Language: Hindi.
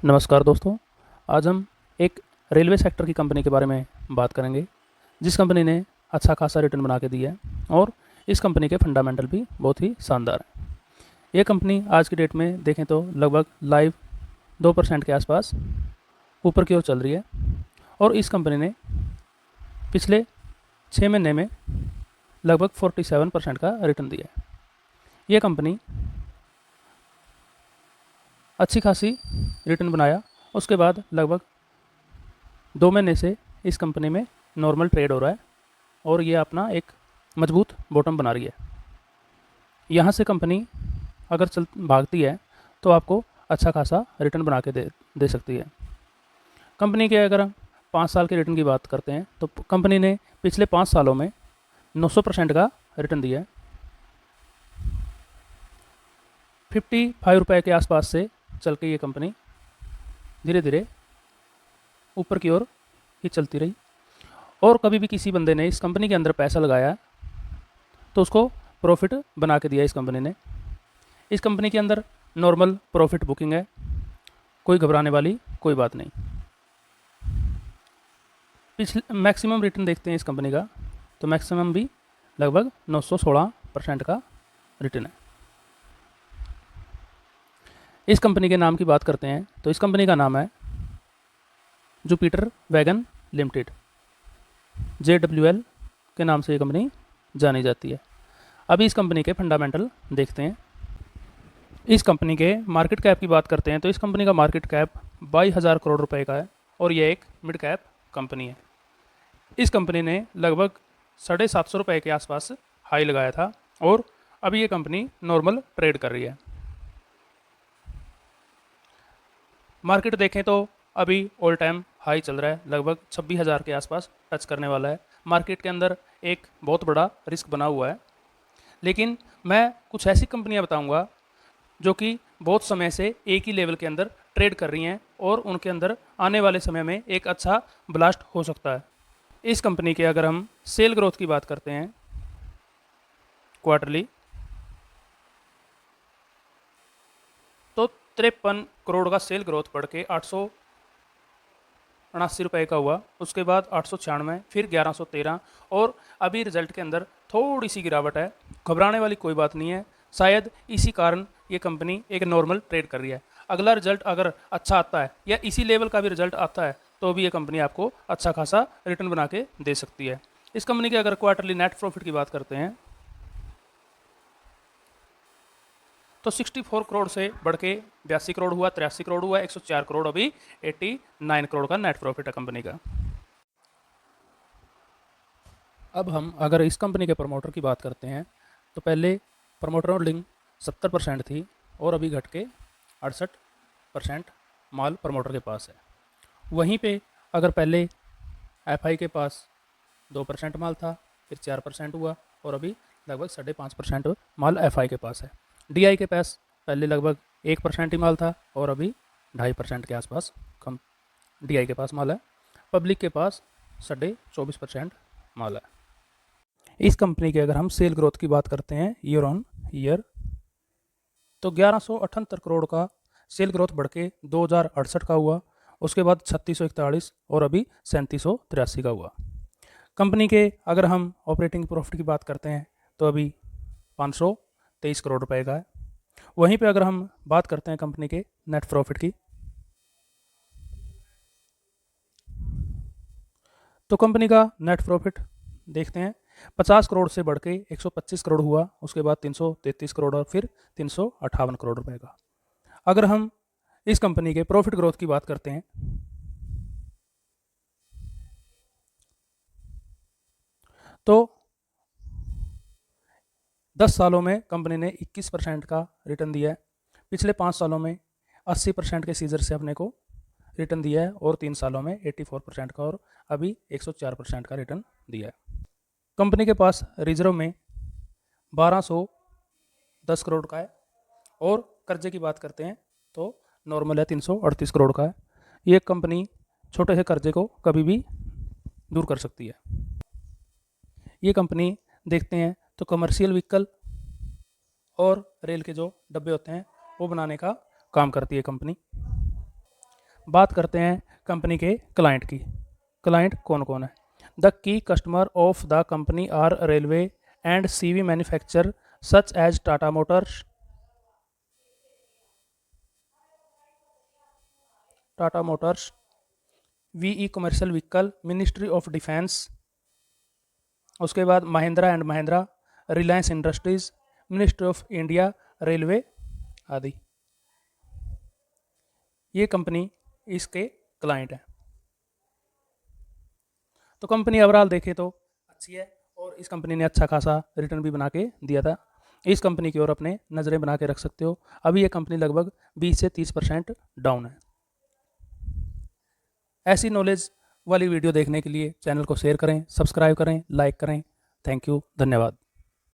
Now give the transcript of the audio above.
नमस्कार दोस्तों। आज हम एक रेलवे सेक्टर की कंपनी के बारे में बात करेंगे, जिस कंपनी ने अच्छा खासा रिटर्न बना के दिया है और इस कंपनी के फंडामेंटल भी बहुत ही शानदार है। ये कंपनी आज की डेट में देखें तो लगभग लाइव 2% के आसपास ऊपर की ओर चल रही है और इस कंपनी ने पिछले 6 महीने में लगभग 47% का रिटर्न दिया है। ये कंपनी अच्छी खासी रिटर्न बनाया, उसके बाद लगभग 2 महीने से इस कंपनी में नॉर्मल ट्रेड हो रहा है और ये अपना एक मजबूत बॉटम बना रही है। यहाँ से कंपनी अगर भागती है तो आपको अच्छा खासा रिटर्न बना के दे सकती है। कंपनी के अगर हम 5 साल के रिटर्न की बात करते हैं तो कंपनी ने पिछले 5 सालों में 900% का रिटर्न दिया है। 55 रुपये के आसपास से चल के ये कंपनी धीरे धीरे ऊपर की ओर ही चलती रही और कभी भी किसी बंदे ने इस कंपनी के अंदर पैसा लगाया तो उसको प्रॉफिट बना के दिया इस कंपनी ने। इस कंपनी के अंदर नॉर्मल प्रॉफिट बुकिंग है, कोई घबराने वाली कोई बात नहीं। पिछले मैक्सिमम रिटर्न देखते हैं इस कंपनी का, तो मैक्सिमम भी लगभग 916% का रिटर्न है। इस कंपनी के नाम की बात करते हैं तो इस कंपनी का नाम है जुपिटर वैगन लिमिटेड, JWL के नाम से ये कंपनी जानी जाती है। अभी इस कंपनी के फंडामेंटल देखते हैं। इस कंपनी के मार्केट कैप की बात करते हैं तो इस कंपनी का मार्केट कैप 22,000 करोड़ रुपए का है और यह एक मिड कैप कंपनी है। इस कंपनी ने लगभग 750 रुपये के आसपास हाई लगाया था और अभी ये कंपनी नॉर्मल ट्रेड कर रही है। मार्केट देखें तो अभी ऑल टाइम हाई चल रहा है, लगभग 26,000 के आसपास टच करने वाला है। मार्केट के अंदर एक बहुत बड़ा रिस्क बना हुआ है, लेकिन मैं कुछ ऐसी कंपनियां बताऊंगा जो कि बहुत समय से एक ही लेवल के अंदर ट्रेड कर रही हैं और उनके अंदर आने वाले समय में एक अच्छा ब्लास्ट हो सकता है। इस कंपनी के अगर हम सेल ग्रोथ की बात करते हैं क्वार्टरली, तो 53 करोड़ का सेल ग्रोथ बढ़ के 879 रुपये का हुआ, उसके बाद 896, फिर 1113 और अभी रिजल्ट के अंदर थोड़ी सी गिरावट है। घबराने वाली कोई बात नहीं है, शायद इसी कारण ये कंपनी एक नॉर्मल ट्रेड कर रही है। अगला रिजल्ट अगर अच्छा आता है या इसी लेवल का भी रिजल्ट आता है तो भी ये कंपनी आपको अच्छा खासा रिटर्न बना के दे सकती है। इस कंपनी के अगर क्वार्टरली नेट प्रॉफिट की बात करते हैं तो 64 करोड़ से बढ़ के 82 करोड़ हुआ, 83 करोड़ हुआ, 104 करोड़, अभी 89 करोड़ का नेट प्रॉफिट है कंपनी का। अब हम अगर इस कंपनी के प्रमोटर की बात करते हैं तो पहले प्रमोटर होल्डिंग 70% थी और अभी घट के 68% माल प्रमोटर के पास है। वहीं पे अगर पहले FI के पास 2% माल था, फिर 4% हुआ और अभी लगभग 5.5% माल FI के पास है। DI के पास पहले लगभग 1% ही माल था और अभी 2.5% के आसपास कम DI के पास माल है। पब्लिक के पास 24.5% माल है। इस कंपनी के अगर हम सेल ग्रोथ की बात करते हैं ईयर ऑन ईयर, तो 1178 करोड़ का सेल ग्रोथ बढ़ के 2068 का हुआ, उसके बाद 3641 और अभी 3783 का हुआ। कंपनी के अगर हम ऑपरेटिंग प्रॉफिट की बात करते हैं तो अभी 523 करोड़ रुपए का है। वहीं पे अगर हम बात करते हैं कंपनी के नेट प्रॉफिट की, तो कंपनी का नेट प्रॉफिट देखते हैं 50 करोड़ से बढ़ के 125 करोड़ हुआ, उसके बाद 333 करोड़ और फिर 358 करोड़ रुपए का। अगर हम इस कंपनी के प्रॉफिट ग्रोथ की बात करते हैं तो 10 सालों में कंपनी ने 21% का रिटर्न दिया है। पिछले 5 सालों में 80% के सीजर से अपने को रिटर्न दिया है और 3 सालों में 84% का और अभी 104% का रिटर्न दिया है। कंपनी के पास रिजर्व में 1210 करोड़ का है और कर्जे की बात करते हैं तो नॉर्मल है 338 करोड़ का है। ये कंपनी छोटे से कर्जे को कभी भी दूर कर सकती है। ये कंपनी देखते हैं तो कमर्शियल व्हीकल और रेल के जो डब्बे होते हैं वो बनाने का काम करती है कंपनी। बात करते हैं कंपनी के क्लाइंट की। क्लाइंट कौन कौन है? The key customer of the company are railway and CV manufacture such as Tata motors, VE commercial vehicle, ministry of defence, उसके बाद Mahindra and Mahindra, Reliance industries, ministry of India, railway आदि। ये कंपनी इसके क्लाइंट हैं। तो कंपनी ओवरऑल देखें तो अच्छी है और इस कंपनी ने अच्छा खासा रिटर्न भी बना के दिया था। इस कंपनी की ओर अपने नज़रें बना के रख सकते हो। अभी ये कंपनी लगभग 20 से 30% डाउन है। ऐसी नॉलेज वाली वीडियो देखने के लिए चैनल को शेयर करें, सब्सक्राइब करें, लाइक करें। थैंक यू, धन्यवाद।